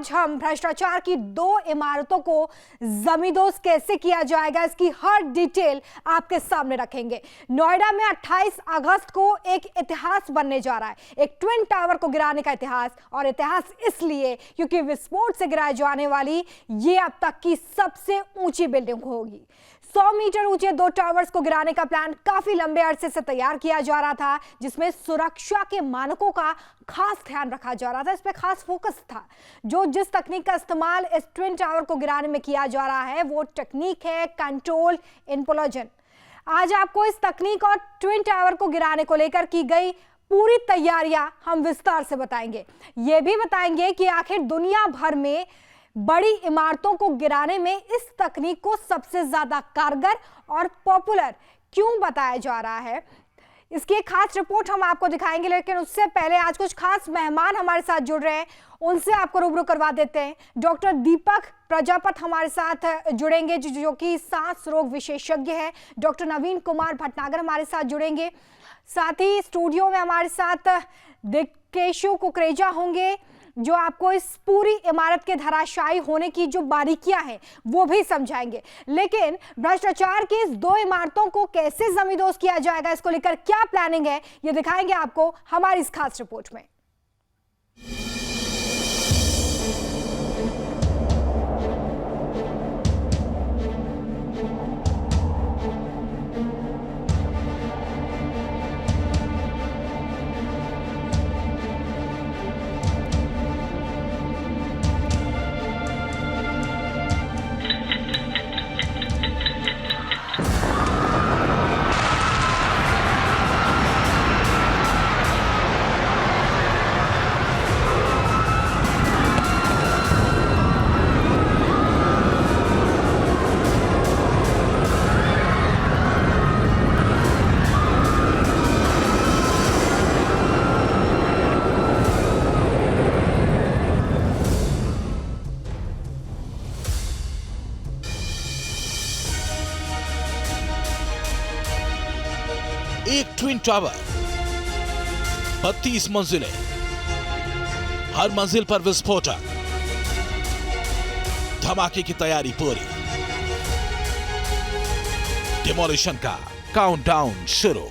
आज हम भ्रष्टाचार की 2 इमारतों को जमींदोज कैसे किया जाएगा, इसकी हर डिटेल आपके सामने रखेंगे। नोएडा में 28 अगस्त को एक इतिहास बनने जा रहा है, एक ट्विन टावर को गिराने का इतिहास। और इतिहास इसलिए क्योंकि विस्फोट से गिराए जाने वाली ये अब तक की सबसे ऊंची बिल्डिंग होगी। 100 मीटर ऊंचे 2 टावर्स को गिराने का प्लान काफी लंबे अरसे से तैयार किया जा रहा था, जिसमें सुरक्षा के मानकों का खास ध्यान रखा जा रहा था, इस पे खास फोकस था। जिस तकनीक का इस्तेमाल इस ट्विन टावर को गिराने में किया जा रहा है वो टेक्निक है कंट्रोल इंप्लोजन। आज आपको इस तकनीक और ट्विन टावर को गिराने को लेकर की गई पूरी तैयारियां हम विस्तार से बताएंगे। ये भी बताएंगे कि आखिर दुनिया भर में बड़ी इमारतों को गिराने में इस तकनीक को सबसे ज्यादा कारगर और पॉपुलर क्यों बताया जा रहा है। इसकी एक खास रिपोर्ट हम आपको दिखाएंगे, लेकिन उससे पहले आज कुछ खास मेहमान हमारे साथ जुड़ रहे हैं, उनसे आपको रूबरू करवा देते हैं। डॉक्टर दीपक प्रजापत हमारे साथ जुड़ेंगे जो कि सांस रोग विशेषज्ञ हैं। डॉक्टर नवीन कुमार भटनागर हमारे साथ जुड़ेंगे। साथ ही स्टूडियो में हमारे साथ दिकेशु कुकरेजा होंगे जो आपको इस पूरी इमारत के धराशायी होने की जो बारीकियां हैं वो भी समझाएंगे। लेकिन भ्रष्टाचार की इस 2 इमारतों को कैसे जमींदोज किया जाएगा, इसको लेकर क्या प्लानिंग है, ये दिखाएंगे आपको हमारी इस खास रिपोर्ट में। एक ट्विन टावर, 32 मंजिलें, हर मंजिल पर विस्फोटक, धमाके की तैयारी पूरी, डिमोलिशन का काउंटडाउन शुरू।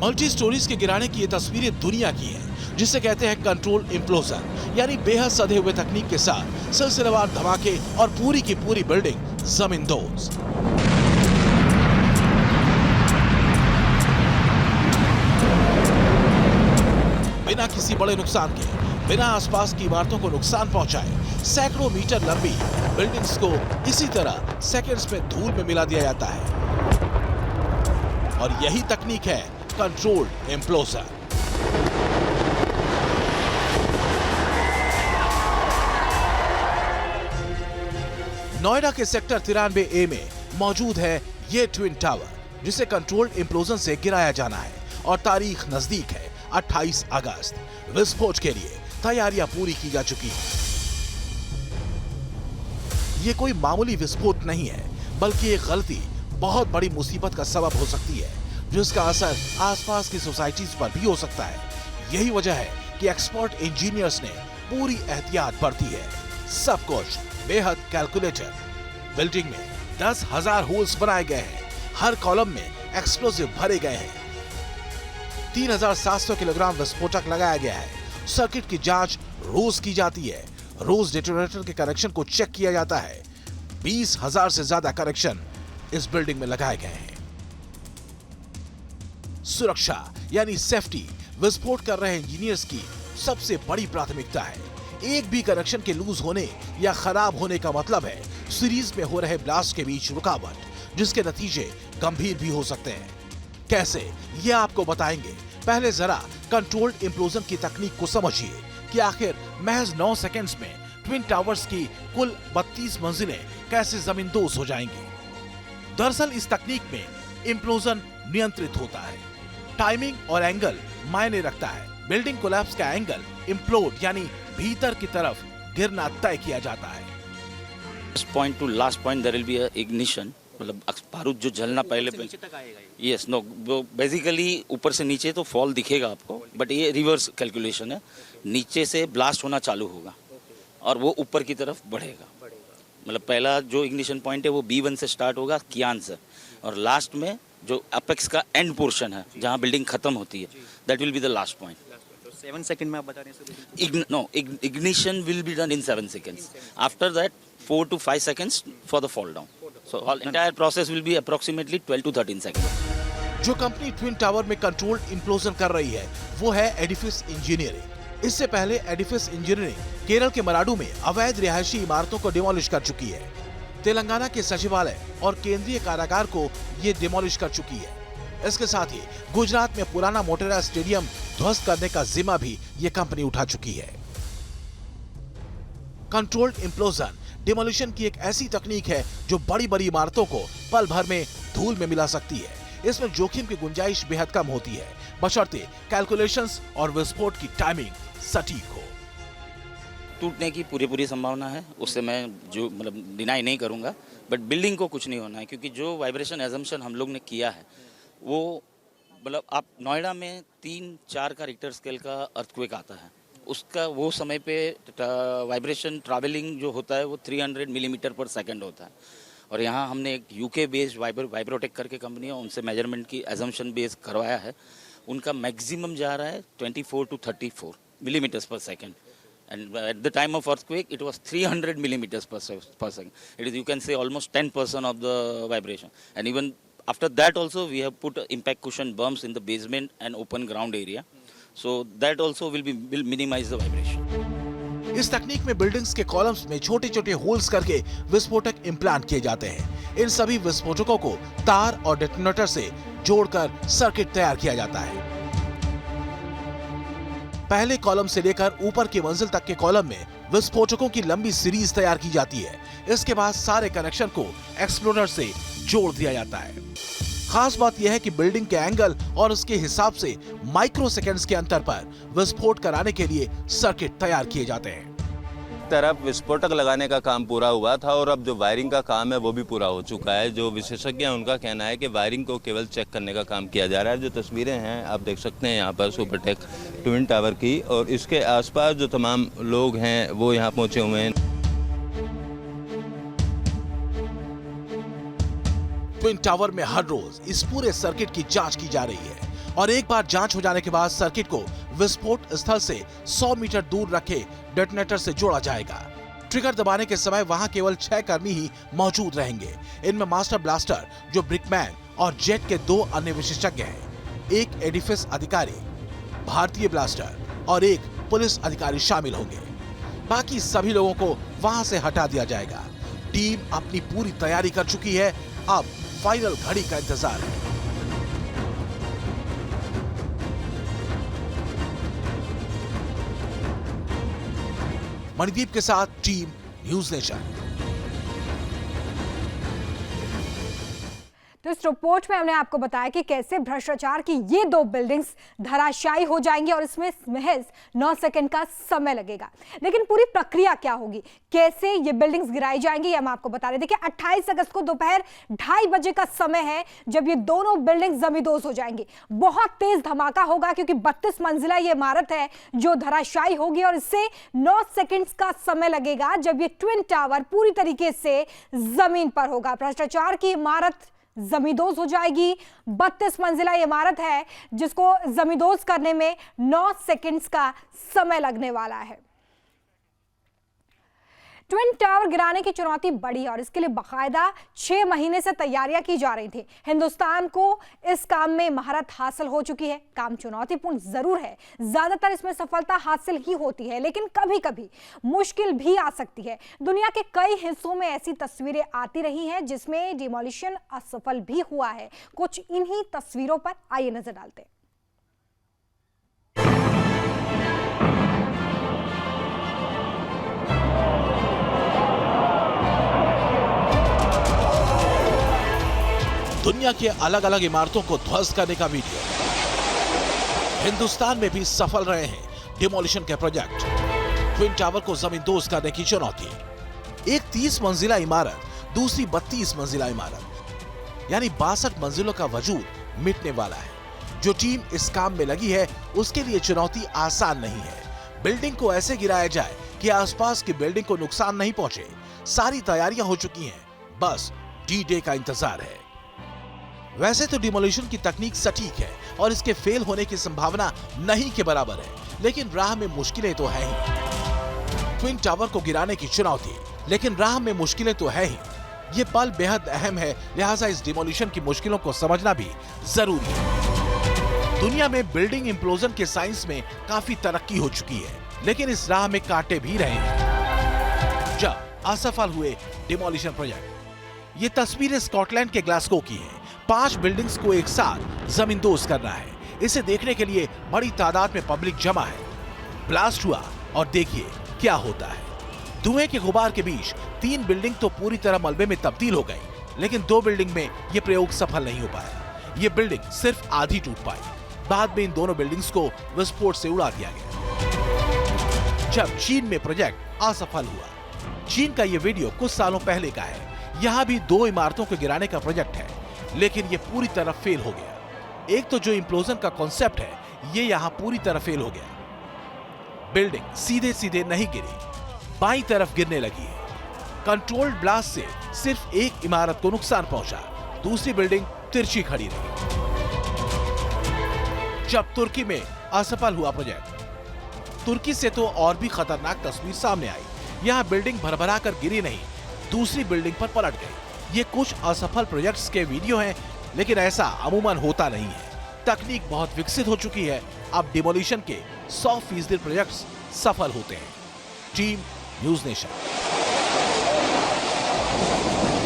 मल्टी स्टोरीज के गिराने की ये तस्वीरें दुनिया की है, जिसे कहते हैं कंट्रोल इंप्लोजन, यानी बेहद सधे हुए तकनीक के साथ सिलसिलेवार धमाके और पूरी की पूरी बिल्डिंग जमींदोज। बिना किसी बड़े नुकसान के, बिना आसपास की इमारतों को नुकसान पहुंचाए, सैकड़ों मीटर लंबी बिल्डिंग्स को इसी तरह सेकंड्स में धूल में मिला दिया जाता है। और यही तकनीक है कंट्रोल्ड इंप्लोजन। नोएडा के सेक्टर 93A में मौजूद है ये ट्विन टावर, जिसे कंट्रोल्ड इंप्लोजन से गिराया जाना है और तारीख नजदीक है 28 अगस्त। विस्फोट के लिए तैयारियां पूरी की जा चुकी हैं। ये कोई मामूली विस्फोट नहीं है, बल्कि एक गलती बहुत बड़ी मुसीबत का सबब हो सकती है, जिसका असर आसपास की सोसाइटीज पर भी हो सकता है। यही वजह है कि एक्सपर्ट इंजीनियर्स ने पूरी एहतियात बरती है। सब कुछ बेहद कैलकुलेटेड। बिल्डिंग में 10,000 होल्स बनाए गए हैं, हर कॉलम में एक्सप्लोजिव भरे गए हैं। 3,700 किलोग्राम विस्फोटक लगाया गया है। सर्किट की जांच रोज की जाती है। रोज डेटोनेटर के कनेक्शन को चेक किया जाता है। 20,000 से ज्यादा कनेक्शन इस बिल्डिंग में लगाए गए हैं। सुरक्षा यानी सेफ्टी विस्फोट कर रहे इंजीनियर्स की सबसे बड़ी प्राथमिकता है। एक भी कनेक्शन के लूज होने या खराब होने का मतलब है सीरीज में हो रहे ब्लास्ट के बीच रुकावट, जिसके नतीजे गंभीर भी हो सकते हैं। कैसे, ये आपको बताएंगे। पहले जरा कंट्रोल्ड इंप्लोजन की तकनीक को समझिए कि आखिर महज 9 सेकंड्स में ट्विन टावर्स की कुल 32 मंजिलें कैसे जमींदोज हो जाएंगी। दरअसल इस तकनीक में इम्प्लोजन नियंत्रित होता है। टाइमिंग और एंगल मायने रखता है। बिल्डिंग कोलैप्स का एंगल इम्प्लोड यानी भीतर की तरफ गिरना तय किया जाता है। First point to last point there will be a ignition, मतलब बारूद जो जलना पहले यस नो बेसिकली ऊपर से नीचे तो फॉल दिखेगा आपको, बट ये रिवर्स कैलकुलेशन है। नीचे से ब्लास्ट होना चालू होगा और वो ऊपर की तरफ बढ़ेगा। मतलब पहला जो इग्निशन पॉइंट है वो B1 से स्टार्ट होगा, कियान से, और लास्ट में जो अपेक्स का एंड पोर्शन है जहाँ बिल्डिंग खत्म होती है, that will be the last point. 7 second में आप बता रहे हैं ignition will be done in 7 seconds. After that 4 to 5 seconds for the fall down. So all entire process will be approximately 12 to 13 seconds. जो company twin tower में controlled implosion कर रही है वो है एडिफिस इंजीनियरिंग। इससे पहले एडिफिस इंजीनियरिंग केरल के मराडू में अवैध रिहायशी इमारतों को डिमोलिश कर चुकी है। तेलंगाना के सचिवालय और केंद्रीय कारागार को ये डिमोलिश कर चुकी है। इसके साथ ही गुजरात में पुराना मोटेरा स्टेडियम ध्वस्त करने का जिम्मा भी ये कंपनी उठा चुकी है। कंट्रोल्ड इम्प्लोजन डिमोलिशन की एक ऐसी तकनीक है जो बड़ी बड़ी इमारतों को पल भर में धूल में मिला सकती है। इसमें जोखिम की गुंजाइश बेहद कम होती है, बशर्ते कैलकुलेशंस और विस्फोट की टाइमिंग सटीक हो। टूटने की पूरी संभावना है, उससे मैं जो मतलब डिनाई नहीं करूंगा, बट बिल्डिंग को कुछ नहीं होना है, क्योंकि जो वाइब्रेशन एजम्पशन हम लोग ने किया है वो मतलब आप नोएडा में 3-4 का रिक्टर स्केल का अर्थक्वेक आता है, उसका वो समय पे वाइब्रेशन ट्रैवलिंग जो होता है वो 300 मिलीमीटर पर सेकंड होता है। और यहाँ हमने एक UK बेस्ड वाइब्रोटेक करके कंपनी है, उनसे मेजरमेंट की एजम्पशन बेस करवाया है। उनका मैक्सिमम जा रहा है 24 to 34 मिलीमीटर्स पर second, and at the time of earthquake it was 300 millimeters per second. It is, you can say, almost 10% of the vibration, and even after that also we have put impact cushion berms in the basement and open ground area, so that also will minimize the vibration. इस तकनीक में buildings के columns में छोटे छोटे holes करके विस्फोटक implant किए जाते हैं। इन सभी विस्फोटकों को तार और डेटोनेटर से जोड़कर सर्किट तैयार किया जाता है। पहले कॉलम से लेकर ऊपर की मंजिल तक के कॉलम में विस्फोटकों की लंबी सीरीज तैयार की जाती है। इसके बाद सारे कनेक्शन को एक्सप्लोडर से जोड़ दिया जाता है। खास बात यह है कि बिल्डिंग के एंगल और उसके हिसाब से माइक्रो सेकेंड्स के अंतर पर विस्फोट कराने के लिए सर्किट तैयार किए जाते हैं। तरफ विस्फोटक लगाने का काम पूरा हुआ था और अब जो वायरिंग का काम है वो भी पूरा हो चुका है। जो विशेषज्ञ हैं उनका कहना है कि वायरिंग को केवल चेक करने का काम किया जा रहा है। जो तस्वीरें हैं आप देख सकते हैं यहाँ पर सुपरटेक ट्विन टावर की, और इसके आसपास जो तमाम लोग हैं वो यहाँ पहुँचे हुए हैं। ट्विन टावर में हर रोज इस पूरे सर्किट की जांच की जा रही है और एक बार जांच हो जाने के बाद सर्किट को विस्फोट स्थल से 100 मीटर दूर रखे डेटोनेटर से जोड़ा जाएगा। ट्रिगर दबाने के समय वहां केवल 6 कर्मी ही मौजूद रहेंगे। इनमें मास्टर ब्लास्टर जो ब्रिकमैन और जेट के 2 अन्य विशेषज्ञ हैं, एक एडिफिस अधिकारी, भारतीय ब्लास्टर और एक पुलिस अधिकारी शामिल होंगे। बाकी सभी लोगों को वहां से हटा दिया जाएगा। टीम अपनी पूरी तैयारी कर चुकी है, अब फाइनल घड़ी का इंतजार है। मणिदीप के साथ टीम न्यूज नेशन। तो इस रिपोर्ट में हमने आपको बताया कि कैसे भ्रष्टाचार की ये 2 बिल्डिंग्स धराशायी हो जाएंगी और इसमें महज 9 सेकंड का समय लगेगा। लेकिन पूरी प्रक्रिया क्या होगी, कैसे ये बिल्डिंग्स गिराई जाएंगी, ये हम आपको बता रहे। देखिए 28 अगस्त को दोपहर 2:30 बजे का समय है जब ये दोनों बिल्डिंग जमींदोज हो जाएंगी। बहुत तेज धमाका होगा क्योंकि 32 मंजिला ये इमारत है जो धराशायी होगी और इससे 9 सेकंड का समय लगेगा जब ये ट्विन टावर पूरी तरीके से जमीन पर होगा। भ्रष्टाचार की इमारत जमींदोज हो जाएगी। 32 मंजिला इमारत है जिसको जमींदोज करने में 9 सेकंड्स का समय लगने वाला है। ट्विन टावर गिराने की चुनौती बड़ी है और इसके लिए बाकायदा 6 महीने से तैयारियां की जा रही थी। हिंदुस्तान को इस काम में महारत हासिल हो चुकी है। काम चुनौतीपूर्ण जरूर है, ज्यादातर इसमें सफलता हासिल ही होती है, लेकिन कभी-कभी मुश्किल भी आ सकती है। दुनिया के कई हिस्सों में ऐसी तस्वीरें आती रही हैं जिसमें डिमोलिशन असफल भी हुआ है। कुछ इन्हीं तस्वीरों पर आइए नजर डालते हैं। दुनिया के अलग अलग इमारतों को ध्वस्त करने का वीडियो। हिंदुस्तान में भी सफल रहे हैं डिमोलिशन के प्रोजेक्ट। ट्विन टावर को जमींदोज करने की चुनौती। एक 30 मंजिला इमारत, दूसरी 32 मंजिला इमारत, यानी 62 मंजिलों का वजूद मिटने वाला है। जो टीम इस काम में लगी है उसके लिए चुनौती आसान नहीं है। बिल्डिंग को ऐसे गिराया जाए कि आसपास की बिल्डिंग को नुकसान नहीं पहुंचे। सारी तैयारियां हो चुकी हैं, बस डी-डे का इंतजार है। वैसे तो डिमोलिशन की तकनीक सटीक है और इसके फेल होने की संभावना नहीं के बराबर है, लेकिन राह में मुश्किलें तो है ही। ट्विन टावर को गिराने की चुनौती, लेकिन राह में मुश्किलें तो है ही। ये पल बेहद अहम है, लिहाजा इस डिमोलिशन की मुश्किलों को समझना भी जरूरी है। दुनिया में बिल्डिंग इम्प्लोजन के साइंस में काफी तरक्की हो चुकी है, लेकिन इस राह में कांटे भी रहे हैं। जब असफल हुए डिमोलिशन प्रोजेक्ट। ये तस्वीरें स्कॉटलैंड के ग्लासगो की हैं। 5 बिल्डिंग्स को एक साथ जमींदोज करना है। इसे देखने के लिए बड़ी तादाद में पब्लिक जमा है। ब्लास्ट हुआ और देखिए क्या होता है। धुएं के गुबार के बीच 3 बिल्डिंग तो पूरी तरह मलबे में तब्दील हो गई, लेकिन 2 बिल्डिंग में यह प्रयोग सफल नहीं हो पाया। ये बिल्डिंग सिर्फ आधी टूट पाई। बाद में इन दोनों बिल्डिंग्स को विस्फोट से उड़ा दिया गया। जब चीन में प्रोजेक्ट असफल हुआ। चीन का ये वीडियो कुछ सालों पहले का है। यहाँ भी 2 इमारतों को गिराने का प्रोजेक्ट है, लेकिन ये पूरी तरह फेल हो गया। एक तो जो इम्प्लोजन का कॉन्सेप्ट है, ये यहाँ पूरी तरह फेल हो गया। बिल्डिंग सीधे सीधे नहीं गिरी, बाईं तरफ गिरने लगी है। कंट्रोल्ड ब्लास्ट से सिर्फ एक इमारत को नुकसान पहुंचा, दूसरी बिल्डिंग तिरछी खड़ी रही। जब तुर्की में असफल हुआ प्रोजेक्ट, तुर्की से तो और भी खतरनाक तस्वीर सामने आई। यहाँ बिल्डिंग भरभरा कर गिरी नहीं, दूसरी बिल्डिंग पर पलट गई। ये कुछ असफल प्रोजेक्ट्स के वीडियो हैं, लेकिन ऐसा अमूमन होता नहीं है। तकनीक बहुत विकसित हो चुकी है। अब डिमोलिशन के 100% प्रोजेक्ट्स सफल होते हैं। Team news nation.